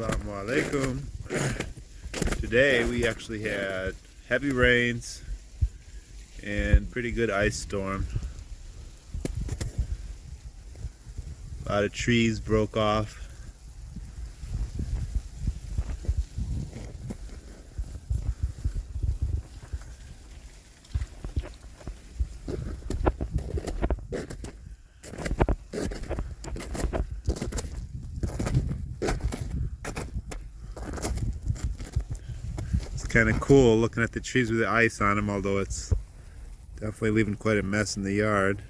Assalamu alaikum. Today we actually had heavy rains and pretty good ice storm. A lot of trees broke off. It's kind of cool looking at the trees with the ice on them, although it's definitely leaving quite a mess in the yard.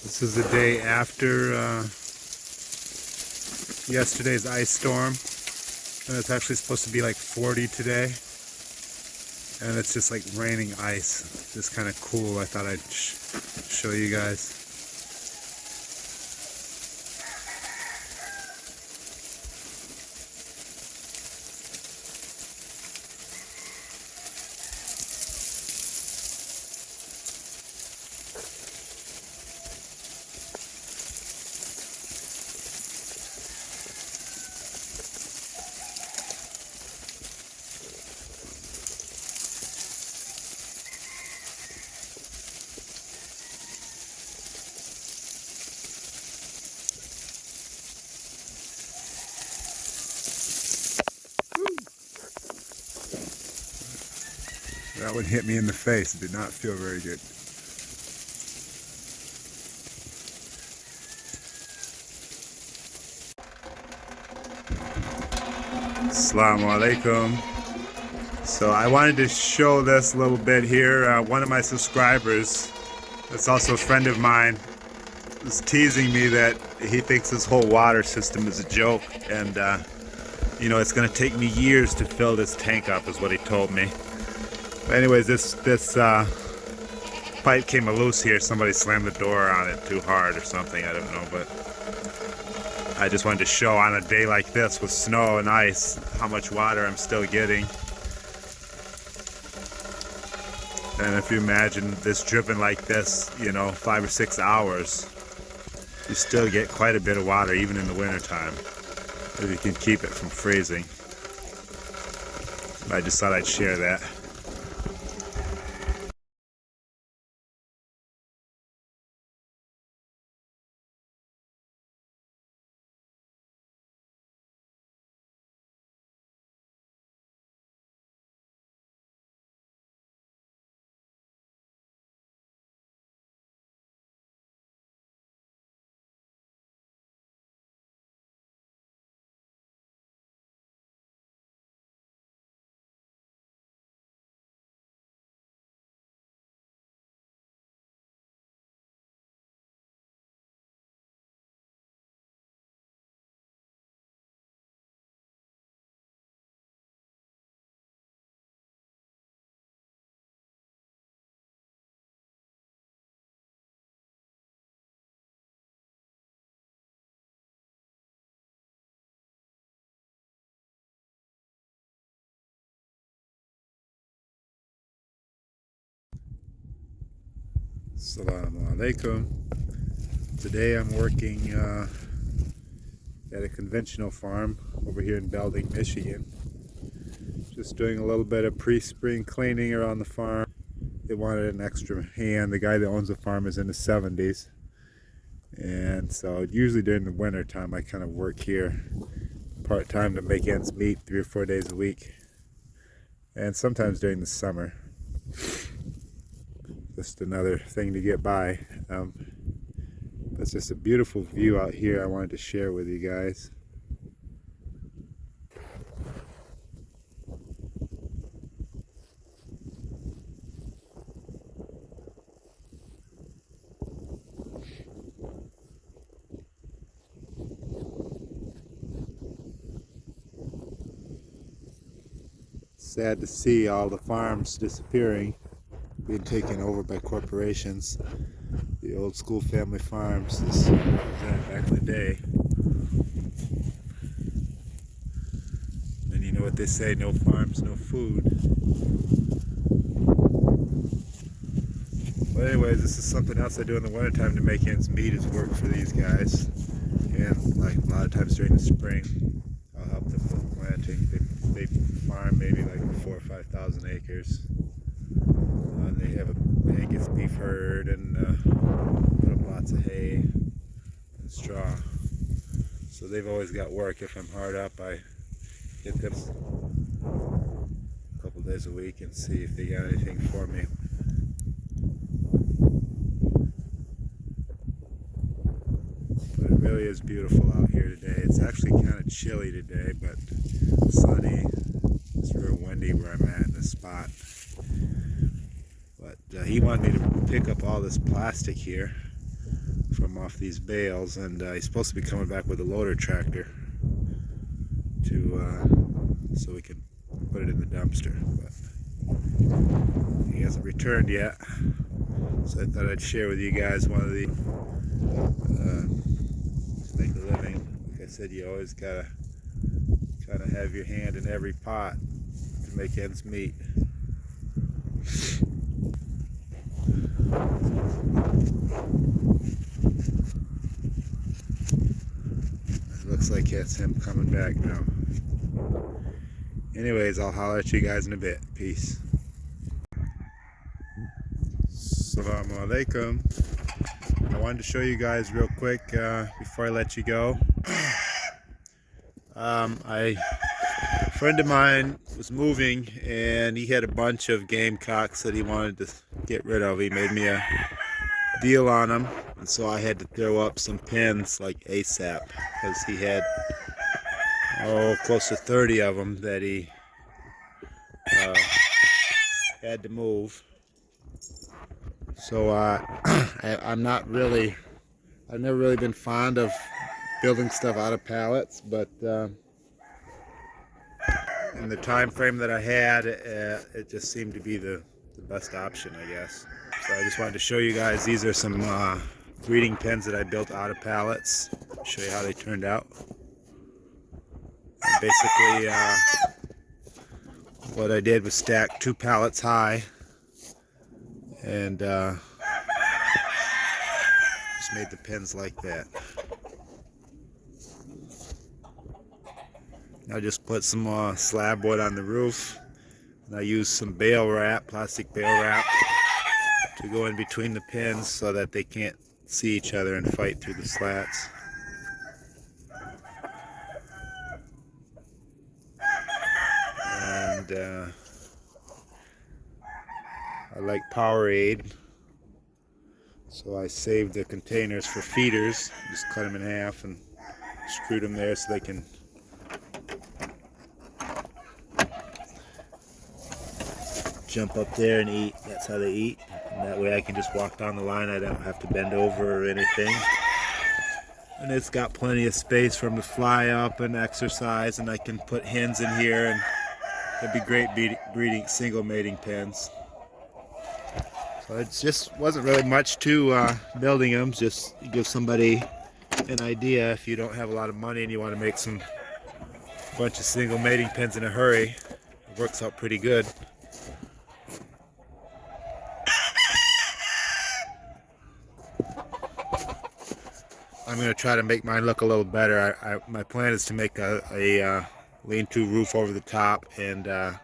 This is the day after yesterday's ice storm, and it's actually supposed to be like 40 today, and it's just like raining ice. Just kind of cool. I thought I'd show you guys. That one hit me in the face. It did not feel very good. Assalamu alaikum. So I wanted to show this a little bit here. One of my subscribers, that's also a friend of mine, is teasing me that he thinks this whole water system is a joke, and you know, it's going to take me years to fill this tank up, is what he told me. But anyways, this pipe came loose here. Somebody slammed the door on it too hard or something, I don't know, but I just wanted to show on a day like this with snow and ice how much water I'm still getting. And if you imagine this driven like this, you know, 5 or 6 hours, you still get quite a bit of water even in the wintertime, if you can keep it from freezing. I just thought I'd share that. Assalamu alaikum. Today I'm working at a conventional farm over here in Belding, Michigan. Just doing a little bit of pre-spring cleaning around the farm. They wanted an extra hand. The guy that owns the farm is in his 70s. And so usually during the winter time I kind of work here part-time to make ends meet 3 or 4 days a week. And sometimes during the summer. Just another thing to get by. That's just a beautiful view out here I wanted to share with you guys. Sad to see all the farms disappearing, being taken over by corporations. The old school family farms, this was that back in the day. And you know what they say, no farms, no food. But anyways, this is something else I do in the wintertime to make ends meet, is work for these guys. And like a lot of times during the spring, I'll help them with planting. They farm maybe like 4,000 or 5,000 acres. And they have a Angus beef herd and put up lots of hay and straw. So they've always got work. If I'm hard up, I hit them a couple days a week and see if they got anything for me. But it really is beautiful out here today. It's actually kind of chilly today, but sunny. It's real windy where I'm at in this spot. But he wanted me to pick up all this plastic here from off these bales, and he's supposed to be coming back with a loader tractor to so we can put it in the dumpster. But he hasn't returned yet, so I thought I'd share with you guys one of the to make a living. Like I said, you always gotta kind of have your hand in every pot to make ends meet. It looks like it's him coming back now. Anyways, I'll holler at you guys in a bit. Peace. Assalamu alaikum. I wanted to show you guys real quick before I let you go. A friend of mine was moving and he had a bunch of gamecocks that he wanted to get rid of. He made me a deal on them, and so I had to throw up some pins like ASAP, because he had close to 30 of them that he had to move. So I've never really been fond of building stuff out of pallets, but in the time frame that I had, it just seemed to be the best option, I guess. So I just wanted to show you guys, these are some breeding pens that I built out of pallets. Show you how they turned out. And basically what I did was stack 2 pallets high and just made the pens like that. I just put some slab wood on the roof, and I used some bale wrap, plastic bale wrap, to go in between the pins so that they can't see each other and fight through the slats. And I like Powerade, so I saved the containers for feeders. Just cut them in half and screwed them there so they can jump up there and eat. That's how they eat. And that way I can just walk down the line. I don't have to bend over or anything. And it's got plenty of space for them to fly up and exercise, and I can put hens in here, and it'd be great breeding single mating pens. So it just wasn't really much to building them, just give somebody an idea. If you don't have a lot of money and you want to make a bunch of single mating pens in a hurry, it works out pretty good. I'm going to try to make mine look a little better. My plan is to make a lean-to roof over the top, and I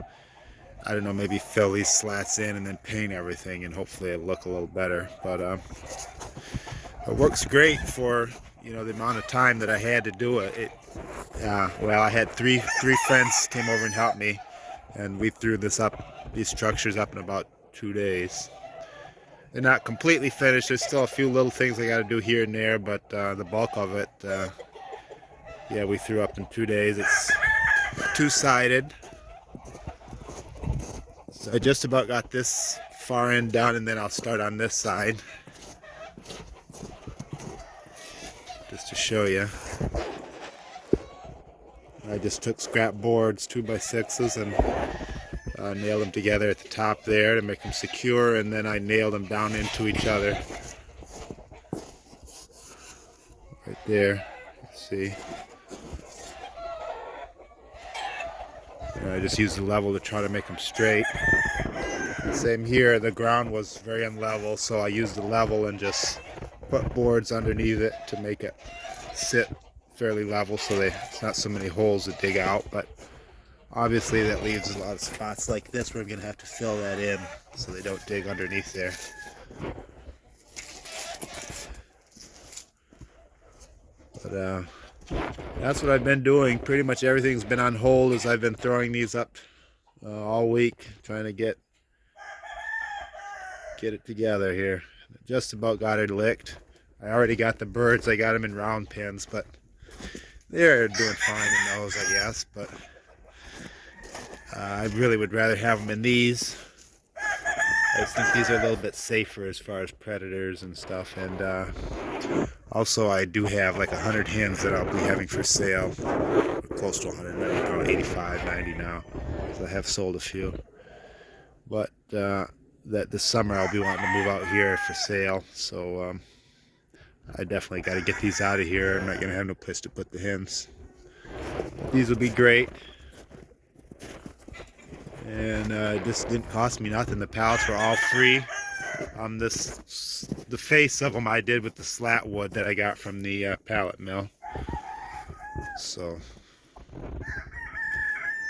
don't know, maybe fill these slats in and then paint everything, and hopefully it'll look a little better. But it works great for, you know, the amount of time that I had to do it. Well, I had three friends came over and helped me, and we threw these structures up in about 2 days. They're not completely finished. There's still a few little things I got to do here and there, but the bulk of it, yeah, we threw up in 2 days. It's two-sided. So I just about got this far end done, and then I'll start on this side just to show you. I just took scrap boards, 2x6s, and nailed them together at the top there to make them secure, and then I nailed them down into each other. Right there, let's see. And I just used the level to try to make them straight. Same here, the ground was very unlevel, so I used the level and just put boards underneath it to make it sit fairly level, so it's not so many holes to dig out. But obviously that leaves a lot of spots like this where I'm gonna have to fill that in so they don't dig underneath there. But that's what I've been doing. Pretty much everything's been on hold as I've been throwing these up all week, trying to get it together here. Just about got it licked. I already got the birds. I got them in round pins, but they're doing fine in those, I guess. But I really would rather have them in these. I just think these are a little bit safer as far as predators and stuff. And also I do have like 100 hens that I'll be having for sale. Close to 100, probably 85, 90 now. So I have sold a few. But that this summer I'll be wanting to move out here for sale. So I definitely got to get these out of here. I'm not going to have no place to put the hens. These will be great. And this didn't cost me nothing. The pallets were all free. The face of them I did with the slat wood that I got from the pallet mill. So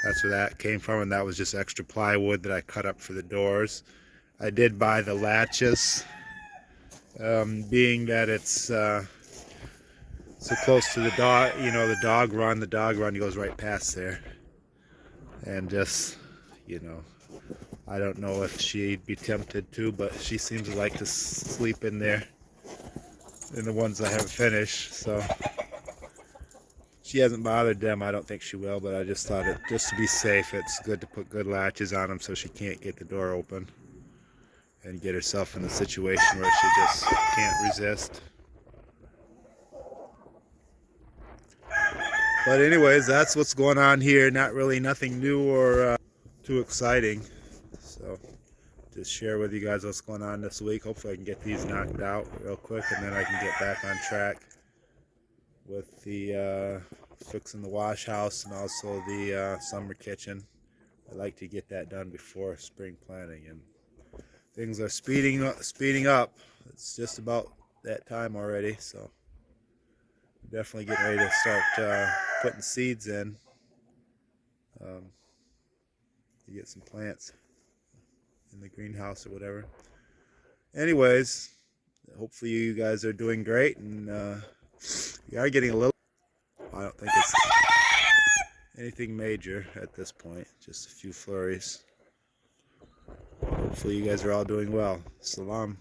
that's where that came from, and that was just extra plywood that I cut up for the doors. I did buy the latches, being that it's so close to the dog, you know, the dog run goes right past there. And just, you know, I don't know if she'd be tempted to, but she seems to like to sleep in there, in the ones I haven't finished. So she hasn't bothered them. I don't think she will, but I just thought just to be safe, it's good to put good latches on them so she can't get the door open and get herself in a situation where she just can't resist. But anyways, that's what's going on here. Not really nothing new or too exciting. So just share with you guys what's going on this week. Hopefully I can get these knocked out real quick, and then I can get back on track with the fixing the wash house and also the summer kitchen. I'd like to get that done before spring planting, and things are speeding up. It's just about that time already, so definitely getting ready to start putting seeds in to get some plants in the greenhouse or whatever. Anyways, hopefully you guys are doing great, and we are getting a little. I don't think it's anything major at this point, just a few flurries. Hopefully you guys are all doing well. Salam.